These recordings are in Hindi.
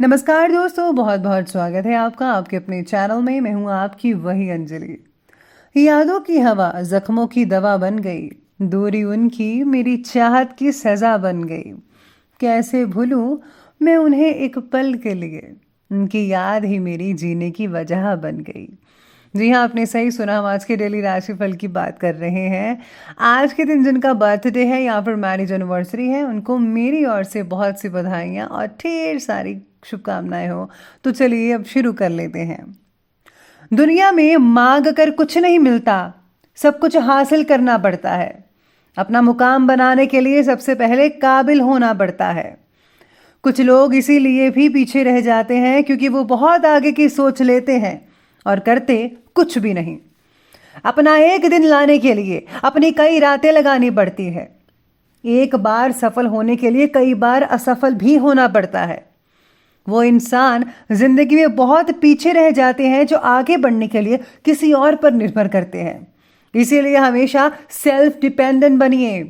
नमस्कार दोस्तों, बहुत बहुत स्वागत है आपका आपके अपने चैनल में। मैं हूं आपकी वही अंजलि। यादों की हवा जख्मों की दवा बन गई, दूरी उनकी मेरी चाहत की सजा बन गई। कैसे भूलूं मैं उन्हें एक पल के लिए, उनकी याद ही मेरी जीने की वजह बन गई। जी हाँ, आपने सही सुना। हम आज के डेली राशिफल की बात कर रहे हैं। आज के दिन जिनका बर्थडे है या फिर मैरिज एनिवर्सरी है, उनको मेरी ओर से बहुत सी बधाइयाँ और ढेर सारी शुभकामनाएं हो। तो चलिए अब शुरू कर लेते हैं। दुनिया में मांग कर कुछ नहीं मिलता, सब कुछ हासिल करना पड़ता है। अपना मुकाम बनाने के लिए सबसे पहले काबिल होना पड़ता है। कुछ लोग इसीलिए भी पीछे रह जाते हैं क्योंकि वो बहुत आगे की सोच लेते हैं और करते कुछ भी नहीं। अपना एक दिन लाने के लिए अपनी कई रातें लगानी पड़ती है। एक बार सफल होने के लिए कई बार असफल भी होना पड़ता है। वो इंसान जिंदगी में बहुत पीछे रह जाते हैं जो आगे बढ़ने के लिए किसी और पर निर्भर करते हैं। इसीलिए हमेशा सेल्फ डिपेंडेंट बनिए।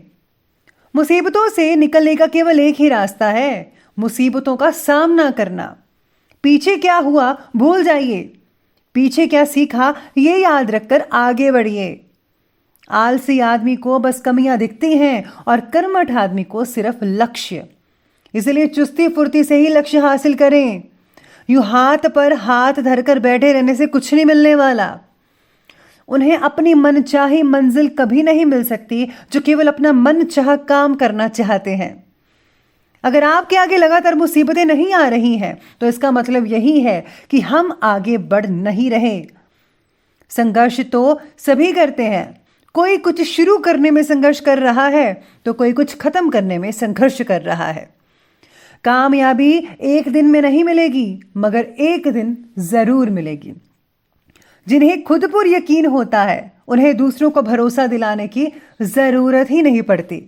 मुसीबतों से निकलने का केवल एक ही रास्ता है, मुसीबतों का सामना करना। पीछे क्या हुआ भूल जाइए, पीछे क्या सीखा ये याद रखकर आगे बढ़िए। आलसी आदमी को बस कमियां दिखती हैं और कर्मठ आदमी को सिर्फ लक्ष्य। इसलिए चुस्ती फुर्ती से ही लक्ष्य हासिल करें। यूं हाथ पर हाथ धरकर बैठे रहने से कुछ नहीं मिलने वाला। उन्हें अपनी मनचाही मंजिल कभी नहीं मिल सकती जो केवल अपना मन चाह काम करना चाहते हैं। अगर आपके आगे लगातार मुसीबतें नहीं आ रही हैं तो इसका मतलब यही है कि हम आगे बढ़ नहीं रहे। संघर्ष तो सभी करते हैं। कोई कुछ शुरू करने में संघर्ष कर रहा है तो कोई कुछ खत्म करने में संघर्ष कर रहा है। कामयाबी एक दिन में नहीं मिलेगी, मगर एक दिन जरूर मिलेगी। जिन्हें खुद पर यकीन होता है उन्हें दूसरों को भरोसा दिलाने की जरूरत ही नहीं पड़ती।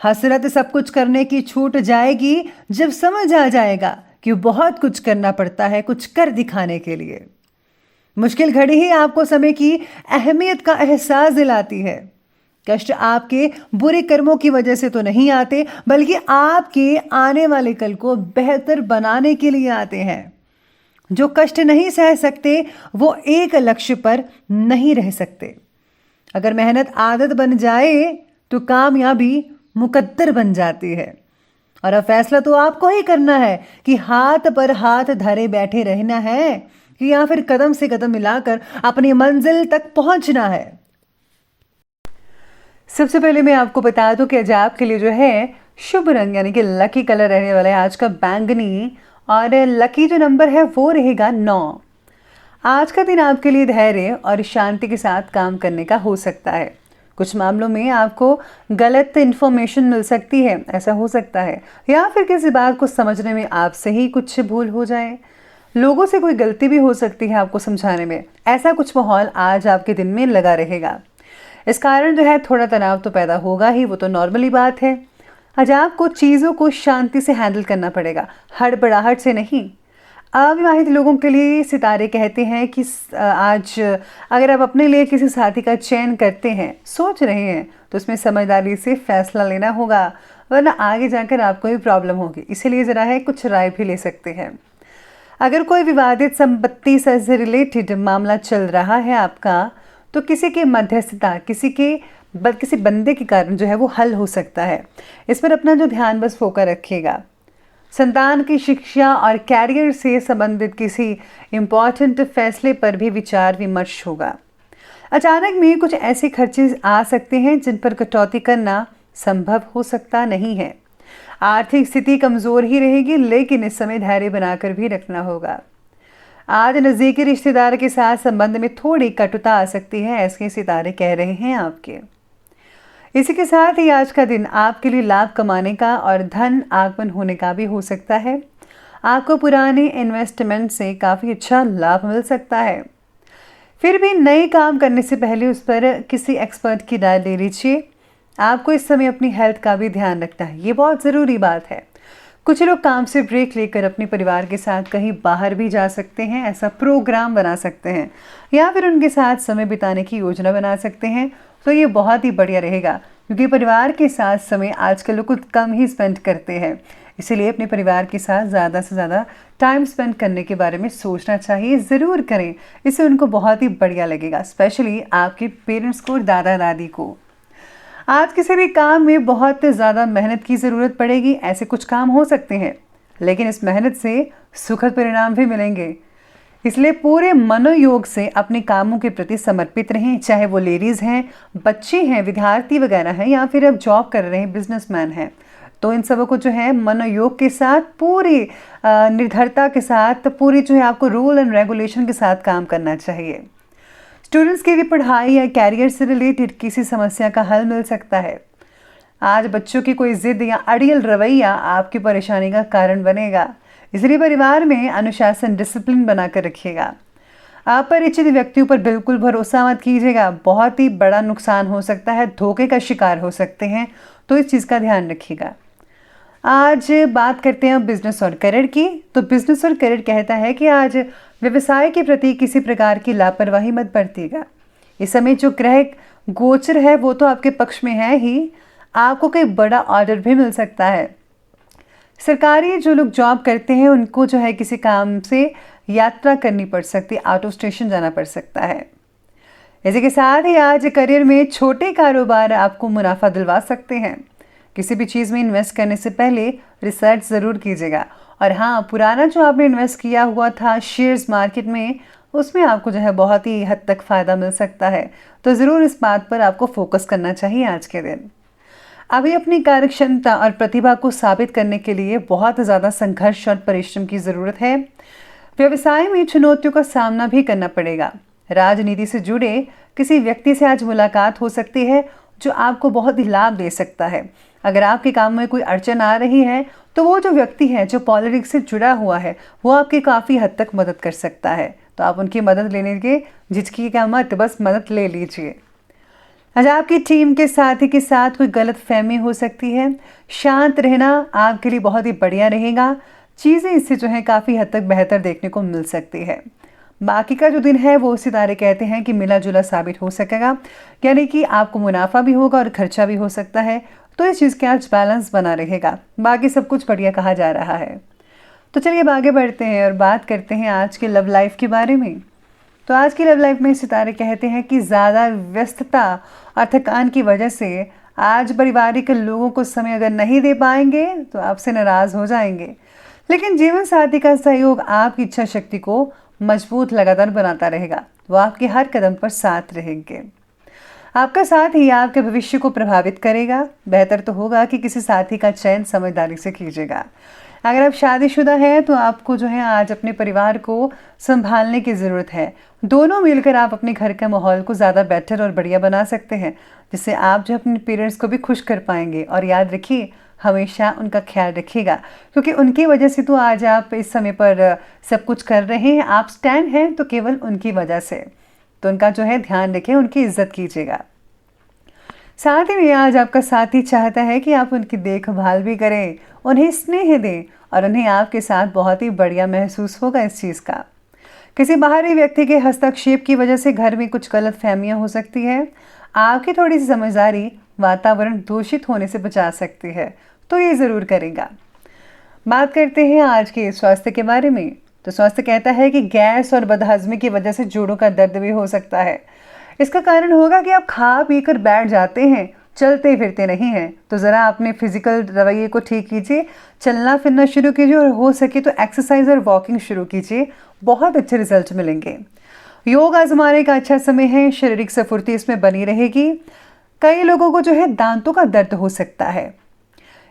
हसरत सब कुछ करने की छूट जाएगी जब समझ आ जाएगा कि बहुत कुछ करना पड़ता है कुछ कर दिखाने के लिए। मुश्किल घड़ी ही आपको समय की अहमियत का एहसास दिलाती है। कष्ट आपके बुरे कर्मों की वजह से तो नहीं आते, बल्कि आपके आने वाले कल को बेहतर बनाने के लिए आते हैं। जो कष्ट नहीं सह सकते वो एक लक्ष्य पर नहीं रह सकते। अगर मेहनत आदत बन जाए तो कामयाबी मुकद्दर बन जाती है। और अब फैसला तो आपको ही करना है कि हाथ पर हाथ धरे बैठे रहना है कि या फिर कदम से कदम मिलाकर अपनी मंजिल तक पहुंचना है। सबसे पहले मैं आपको बता दूं कि आज आपके लिए जो है शुभ रंग यानी कि लकी कलर रहने वाला है आज का बैंगनी, और लकी जो नंबर है वो रहेगा 9। आज का दिन आपके लिए धैर्य और शांति के साथ काम करने का हो सकता है। कुछ मामलों में आपको गलत इन्फॉर्मेशन मिल सकती है, ऐसा हो सकता है, या फिर किसी बात को समझने में आपसे ही कुछ भूल हो जाए। लोगों से कोई गलती भी हो सकती है आपको समझाने में। ऐसा कुछ माहौल आज आपके दिन में लगा रहेगा। इस कारण जो है थोड़ा तनाव तो पैदा होगा ही, वो तो नॉर्मली बात है। आज आपको चीज़ों को शांति से हैंडल करना पड़ेगा, हड़बड़ाहट से नहीं। अविवाहित लोगों के लिए सितारे कहते हैं कि आज अगर आप अपने लिए किसी साथी का चयन करते हैं, सोच रहे हैं, तो उसमें समझदारी से फैसला लेना होगा, वरना आगे जाकर आपको भी प्रॉब्लम होगी। इसीलिए ज़रा है कुछ राय भी ले सकते हैं। अगर कोई विवादित संपत्ति से रिलेटेड मामला चल रहा है आपका, तो किसी के मध्यस्थता किसी बंदे के कारण जो है वो हल हो सकता है। इस पर अपना जो ध्यान बस फोकस रखिएगा। संतान की शिक्षा और कैरियर से संबंधित किसी इम्पॉर्टेंट फैसले पर भी विचार विमर्श होगा। अचानक में कुछ ऐसे खर्चे आ सकते हैं जिन पर कटौती करना संभव हो सकता नहीं है। आर्थिक स्थिति कमज़ोर ही रहेगी, लेकिन इस समय धैर्य बनाकर भी रखना होगा। आज नज़दीकी रिश्तेदार के साथ संबंध में थोड़ी कटुता आ सकती है, ऐसे सितारे कह रहे हैं आपके। इसी के साथ ही आज का दिन आपके लिए लाभ कमाने का और धन आगमन होने का भी हो सकता है। आपको पुराने इन्वेस्टमेंट से काफ़ी अच्छा लाभ मिल सकता है। फिर भी नए काम करने से पहले उस पर किसी एक्सपर्ट की राय ले लीजिए। आपको इस समय अपनी हेल्थ का भी ध्यान रखना है, ये बहुत ज़रूरी बात है। कुछ लोग काम से ब्रेक लेकर अपने परिवार के साथ कहीं बाहर भी जा सकते हैं, ऐसा प्रोग्राम बना सकते हैं, या फिर उनके साथ समय बिताने की योजना बना सकते हैं। तो ये बहुत ही बढ़िया रहेगा, क्योंकि परिवार के साथ समय आजकल लोग कुछ कम ही स्पेंड करते हैं। इसीलिए अपने परिवार के साथ ज़्यादा से ज़्यादा टाइम स्पेंड करने के बारे में सोचना चाहिए, ज़रूर करें। इससे उनको बहुत ही बढ़िया लगेगा, स्पेशली आपके पेरेंट्स को और दादा दादी को। आज किसी भी काम में बहुत ज़्यादा मेहनत की ज़रूरत पड़ेगी, ऐसे कुछ काम हो सकते हैं, लेकिन इस मेहनत से सुखद परिणाम भी मिलेंगे। इसलिए पूरे मनोयोग से अपने कामों के प्रति समर्पित रहें, चाहे वो लेडीज़ हैं, बच्चे हैं, विद्यार्थी वगैरह हैं, या फिर अब जॉब कर रहे हैं, बिजनेसमैन हैं। तो इन सबों को जो है मनोयोग के साथ, पूरी निर्धरता के साथ, पूरी जो है आपको रूल एंड रेगुलेशन के साथ काम करना चाहिए। स्टूडेंट्स की भी पढ़ाई या कैरियर से रिलेटेड किसी समस्या का हल मिल सकता है। आज बच्चों की कोई जिद या अड़ियल रवैया आपकी परेशानी का कारण बनेगा, इसलिए परिवार में अनुशासन, डिसिप्लिन बनाकर रखिएगा। अपरिचित व्यक्तियों पर बिल्कुल भरोसा मत कीजिएगा, बहुत ही बड़ा नुकसान हो सकता है, धोखे का शिकार हो सकते हैं, तो इस चीज़ का ध्यान रखिएगा। आज बात करते हैं बिजनेस और करियर की। तो बिजनेस और करियर कहता है कि आज व्यवसाय के प्रति किसी प्रकार की लापरवाही मत बरतिएगा। इस समय जो ग्रह गोचर है वो तो आपके पक्ष में है ही, आपको कोई बड़ा ऑर्डर भी मिल सकता है। सरकारी जो लोग जॉब करते हैं उनको जो है किसी काम से यात्रा करनी पड़ सकती है, आउट ऑफ स्टेशन जाना पड़ सकता है। इसी के साथ ही आज करियर में छोटे कारोबार आपको मुनाफा दिलवा सकते हैं। किसी भी चीज़ में इन्वेस्ट करने से पहले रिसर्च ज़रूर कीजिएगा। और हाँ, पुराना जो आपने इन्वेस्ट किया हुआ था शेयर्स मार्केट में, उसमें आपको जो है बहुत ही हद तक फ़ायदा मिल सकता है, तो ज़रूर इस बात पर आपको फोकस करना चाहिए आज के दिन। अभी अपनी कार्यक्षमता और प्रतिभा को साबित करने के लिए बहुत ज़्यादा संघर्ष और परिश्रम की ज़रूरत है। व्यवसाय में चुनौतियों का सामना भी करना पड़ेगा। राजनीति से जुड़े किसी व्यक्ति से आज मुलाकात हो सकती है जो आपको बहुत ही लाभ दे सकता है। अगर आपके काम में कोई अड़चन आ रही है तो वो जो व्यक्ति है जो पॉलिटिक्स से जुड़ा हुआ है वो आपकी काफ़ी हद तक मदद कर सकता है, तो आप उनकी मदद लेने के झिझकिएगा मत, बस मदद ले लीजिए। आज आपकी टीम के साथी के साथ कोई गलत फहमी हो सकती है, शांत रहना आपके लिए बहुत ही बढ़िया रहेगा। चीज़ें इससे जो है काफ़ी हद तक बेहतर देखने को मिल सकती है। बाकी का जो दिन है वो सितारे कहते हैं कि मिला जुला साबित हो सकेगा, यानी कि आपको मुनाफा भी होगा और खर्चा भी हो सकता है, तो इस चीज़ के आज बैलेंस बना रहेगा। बाकी सब कुछ बढ़िया कहा जा रहा है। तो चलिए अब आगे बढ़ते हैं और बात करते हैं आज के लव लाइफ के बारे में। तो आज की लव लाइफ में सितारे कहते हैं कि ज़्यादा व्यस्तता और थकान की वजह से आज पारिवारिक लोगों को समय अगर नहीं दे पाएंगे तो आपसे नाराज़ हो जाएंगे, लेकिन जीवन साथी का सहयोग आपकी इच्छा शक्ति को मजबूत लगातार बनाता रहेगा। वो आपके हर कदम पर साथ रहेंगे। आपका साथ ही आपके भविष्य को प्रभावित करेगा। बेहतर तो होगा कि किसी साथी का चयन समझदारी से कीजिएगा। अगर आप शादीशुदा हैं तो आपको जो है आज अपने परिवार को संभालने की ज़रूरत है। दोनों मिलकर आप अपने घर के माहौल को ज़्यादा बेटर और बढ़िया बना सकते हैं, जिससे आप जो अपने पेरेंट्स को भी खुश कर पाएंगे। और याद रखिए, हमेशा उनका ख्याल रखिएगा, क्योंकि उनकी वजह से तो आज आप इस समय पर सब कुछ कर रहे हैं। आप स्टैंड हैं तो केवल उनकी वजह से, तो उनका जो है ध्यान रखें, उनकी इज्जत कीजिएगा। साथ ही में आज आपका साथी चाहता है कि आप उनकी देखभाल भी करें, उन्हें स्नेह दें, और उन्हें आपके साथ बहुत ही बढ़िया महसूस होगा इस चीज़ का। किसी बाहरी व्यक्ति के हस्तक्षेप की वजह से घर में कुछ गलत फहमियाँ हो सकती है। आपकी थोड़ी सी समझदारी वातावरण दूषित होने से बचा सकती है, तो ये ज़रूर करेगा। बात करते हैं आज के स्वास्थ्य के बारे में। तो स्वास्थ्य कहता है कि गैस और बदहजमी की वजह से जोड़ों का दर्द भी हो सकता है। इसका कारण होगा कि आप खा पी कर बैठ जाते हैं, चलते फिरते नहीं हैं। तो ज़रा अपने फिजिकल रवैये को ठीक कीजिए, चलना फिरना शुरू कीजिए, और हो सके तो एक्सरसाइज और वॉकिंग शुरू कीजिए, बहुत अच्छे रिजल्ट मिलेंगे। योग आजमाने का अच्छा समय है, शारीरिक स्फूर्ति इसमें बनी रहेगी। कई लोगों को जो है दांतों का दर्द हो सकता है।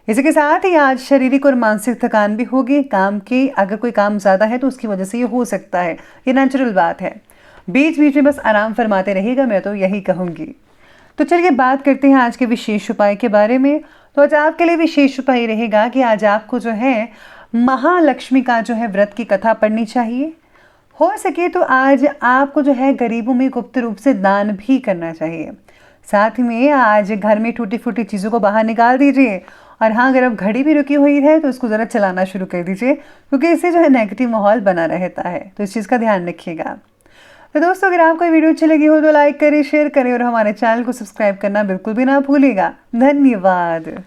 इसी के साथ ही आज शारीरिक और मानसिक थकान भी होगी। काम की अगर कोई काम ज़्यादा है तो उसकी वजह से ये हो सकता है, ये नेचुरल बात है। बीच बीच में बस आराम फरमाते रहिएगा, मैं तो यही कहूँगी। तो चलिए बात करते हैं आज के विशेष उपाय के बारे में। तो आज आपके लिए विशेष उपाय रहेगा कि आज आपको जो है महालक्ष्मी का जो है व्रत की कथा पढ़नी चाहिए। हो सके तो आज आपको जो है गरीबों में गुप्त रूप से दान भी करना चाहिए। साथ में आज घर में टूटी फूटी चीज़ों को बाहर निकाल दीजिए। और हाँ, अगर अब घड़ी भी रुकी हुई है तो उसको ज़रा चलाना शुरू कर दीजिए, क्योंकि इससे जो है नेगेटिव माहौल बना रहता है, तो इस चीज़ का ध्यान रखिएगा। तो दोस्तों, अगर आपको वीडियो अच्छी लगी हो तो लाइक करें, शेयर करें और हमारे चैनल को सब्सक्राइब करना बिल्कुल भी ना भूलिएगा। धन्यवाद।